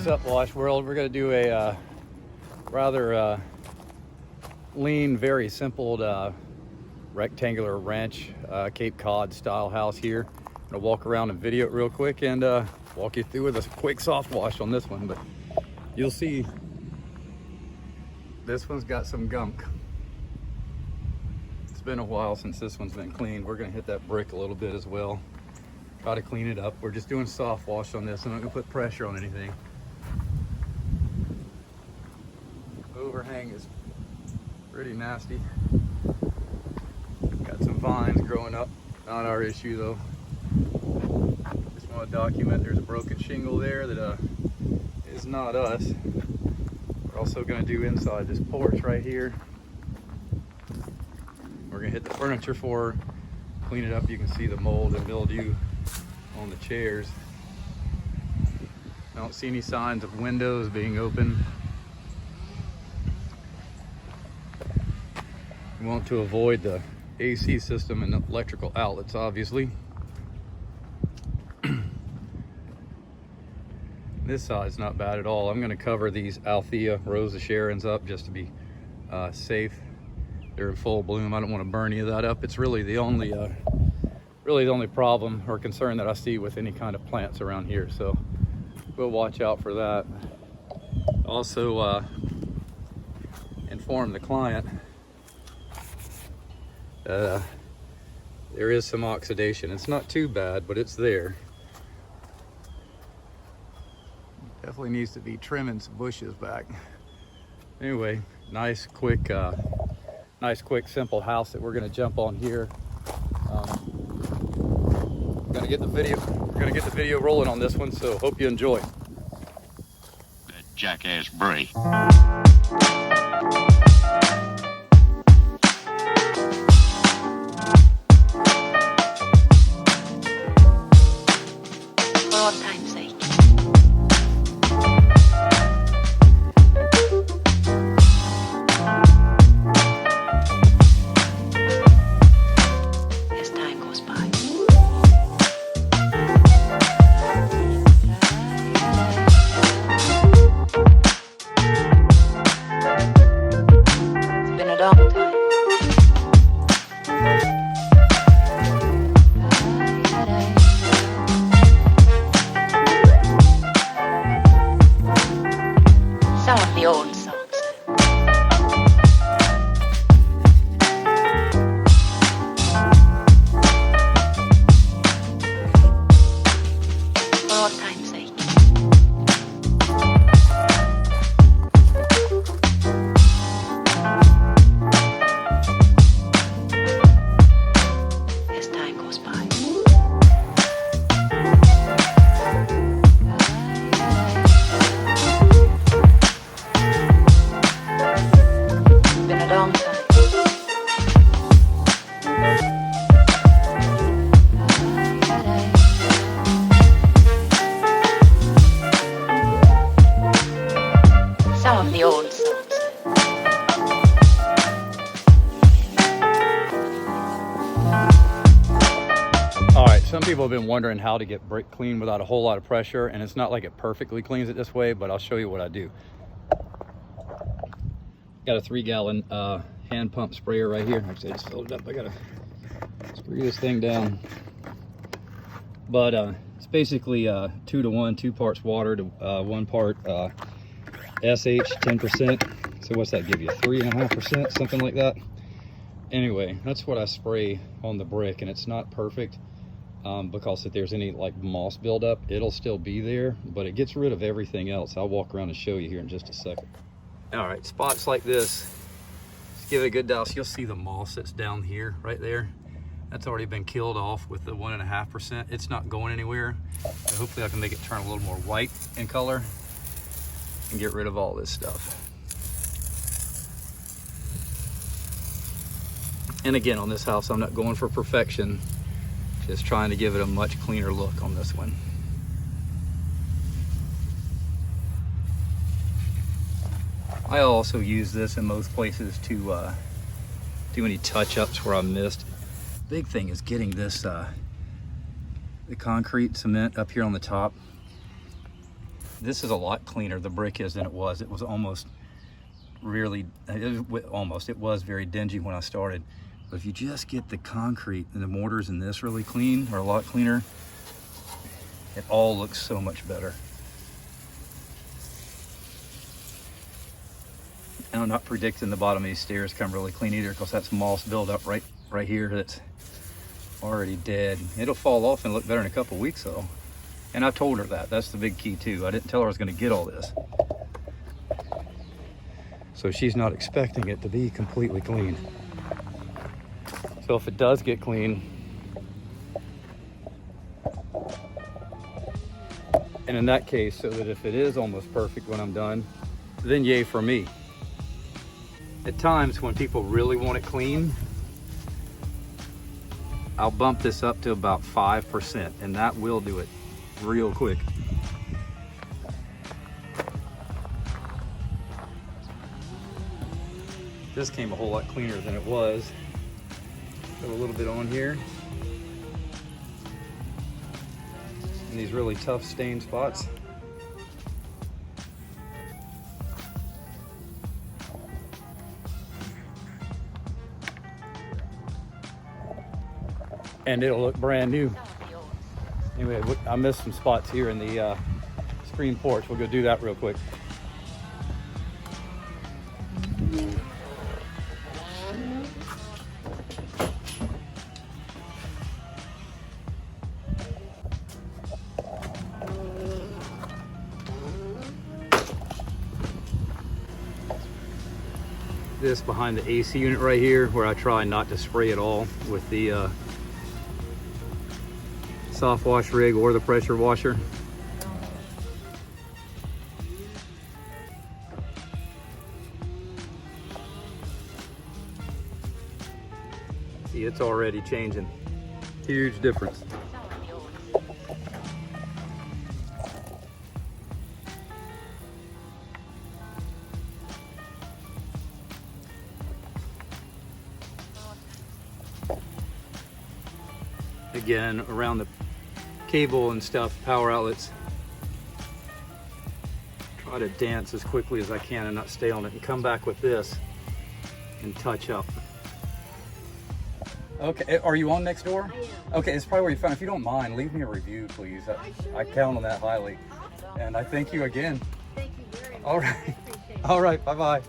up, Wash World? We're going to do a rather lean, very simple rectangular ranch Cape Cod style house here. I'm going to walk around and video it real quick and walk you through with a quick soft wash on this one. But you'll see this one's got some gunk. It's been a while since this one's been cleaned. We're going to hit that brick a little bit as well. Try to clean it up. We're just doing soft wash on this. I'm not going to put pressure on anything. Overhang is pretty nasty. Got some vines growing up. Not our issue though. Just want to document there's a broken shingle there that is not us. We're also going to do inside this porch right here. We're going to hit the furniture floor, clean it up. You can see the mold and mildew on the chairs. I don't see any signs of windows being open. We want to avoid the AC system and electrical outlets, obviously. This side's not bad at all. I'm going to cover these Althea Rosa Sharons up just to be safe. They're in full bloom. I don't want to burn any of that up. It's really the only problem or concern that I see with any kind of plants around here. So we'll watch out for that. Also inform the client there is some oxidation. It's not too bad, but it's there. Definitely needs to be trimming some bushes back. Anyway, nice quick simple house that we're going to jump on here. We're going to get the video rolling on this one, so hope you enjoy. That jackass Bray. For all time's sake. As time goes by. It's been a long time. Some of the old songs. For all time's sake. As time goes by. Been a long time. Some of the old songs. All right, some people have been wondering how to get brick clean without a whole lot of pressure, and it's not like it perfectly cleans it this way, but I'll show you what I do. Got a 3-gallon hand pump sprayer right here. Actually, I just filled it up. I gotta screw this thing down. But it's basically 2 to 1, 2 parts water to 1 part SH, 10%. So what's that give you? 3.5%, something like that. Anyway, that's what I spray on the brick, and it's not perfect because if there's any like moss buildup, it'll still be there, but it gets rid of everything else. I'll walk around and show you here in just a second. All right, spots like this, just give it a good douse. You'll see the moss that's down here, right there. That's already been killed off with the 1.5%. It's not going anywhere. So hopefully I can make it turn a little more white in color and get rid of all this stuff. And again, on this house, I'm not going for perfection, just trying to give it a much cleaner look on this one. I also use this in most places to do any touch-ups where I missed. Big thing is getting this the concrete cement up here on the top. This is a lot cleaner, the brick is, than it was. It was almost really, it was very dingy when I started. But if you just get the concrete and the mortars in this really clean, or a lot cleaner, it all looks so much better. And I'm not predicting the bottom of these stairs come really clean either, because that's moss buildup right here that's already dead. It'll fall off and look better in a couple weeks though. And I told her that. That's the big key too. I didn't tell her I was going to get all this. So she's not expecting it to be completely clean. So if it does get clean, and in that case, so that if it is almost perfect when I'm done, then yay for me. At times when people really want it clean, I'll bump this up to about 5%, and that will do it real quick. This came a whole lot cleaner than it was. Put a little bit on here. And these really tough stain spots. And it'll look brand new. Anyway, I missed some spots here in the screen porch. We'll go do that real quick. This behind the AC unit right here, where I try not to spray at all with the soft wash rig or the pressure washer. See, it's already changing. Huge difference. Again, around the cable and stuff, power outlets, try to dance as quickly as I can and not stay on it, and come back with this and touch up. Okay, are you on next door? I am. Okay, it's probably where you found. If you don't mind, leave me a review, please. I count on that highly. And I thank you again. Thank you very much. All right. I appreciate it. All right, bye-bye.